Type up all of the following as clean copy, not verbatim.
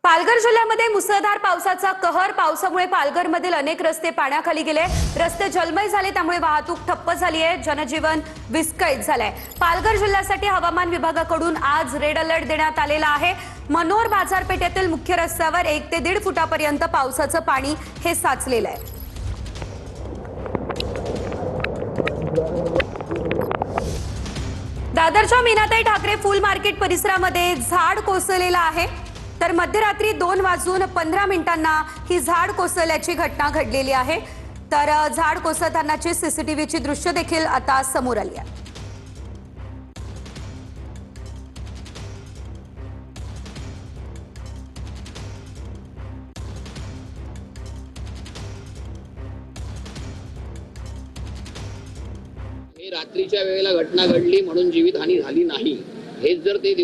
पालघर जिल्ह्यामध्ये मुसळधार पावसाचा कहर. पावसामुळे पालघरमधील अनेक रस्ते पाण्याखाली गेले. रस्ते जलमय झाले, त्यामुळे वाहतूक ठप्प झाली आहे. जनजीवन विस्कळीत झालंय. पालघर जिल्ह्यासाठी हवामान विभागाकडून आज रेड अलर्ट देण्यात आलेला आहे. मनोर बाजारपेठेतील मुख्य रस्त्यावर 1 ते 1.5 फुटापर्यंत पावसाचं पाणी हे साचलेलं आहे. दादरच्या मीनाताई ठाकरे फुल मार्केट परिसरामध्ये झाड कोसळलेलं आहे. तर मध्यरात्री 2:15 ही झाड कोसळल्याची घटना घडलेली आहे. तर झाड कोसळतानाची सीसीटीव्हीची दृश्य देखील आता समोर आली आहे. रात्रीच्या वेळेला घटना घडली म्हणून जीवितहानी झाली नाही. हेच जर ते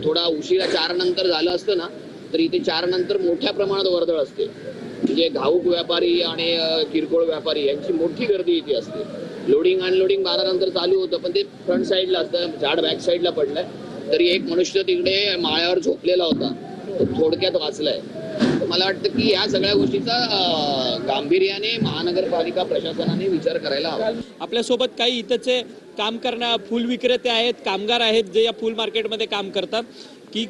थोडा उशिरा 4 नंतर झालं असतं ना, तर इथे 4 नंतर मोठ्या प्रमाणात वर्दळ असते. म्हणजे घाऊक व्यापारी आणि किरकोळ व्यापारी यांची मोठी गर्दी इथे असते. लोडिंग अनलोडिंग 12 नंतर चालू होतं, पण ते फ्रंट साईडला असतं, झाड बॅक साईडला पडलंय. तरी एक मनुष्य तिकडे माळ्यावर झोपलेला होता, तो थोडक्यात वाचलाय. मला वाटतं की या सगळ्या गोष्टीचा गांभीर्याने महानगरपालिका प्रशासनाने विचार करायला हवा. आपल्यासोबत काही इथचे काम करणारे फुल विक्रेते आहेत, कामगार आहेत, जे या फुल मार्केटमध्ये काम करतात. की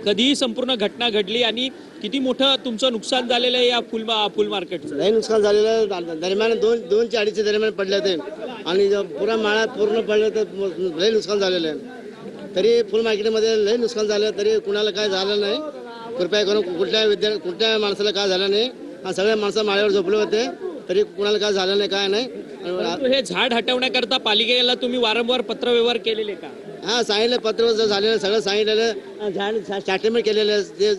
कधीही संपूर्ण घटना घडली आणि किती मोठं तुमचं नुकसान झालेलं आहे या फुल मार्केटचं? लई नुकसान झालेलं. दरम्यान 2 ते 2.5 दरम्यान पडले होते आणि पुरा माळा पूर्ण पडलं तर लई नुकसान झालेलं आहे. तरी फुल मार्केटमध्ये लई नुकसान झालं, तरी कुणाला काय झालं नाही. कृपया करून कुठल्या माणसाला काय झालं नाही. सगळ्या माणसं माळ्यावर झोपले होते, तरी कुणाला काय झालं नाही, काय नाही. हे झाड हटवण्याकरता पालिकेला तुम्ही वारंवार पत्रव्यवहार केलेले का? हा, सांगितलं, पत्र झालेलं, सगळं सांगितलेलं, झाड स्टॅटमेंट केलेलं. ते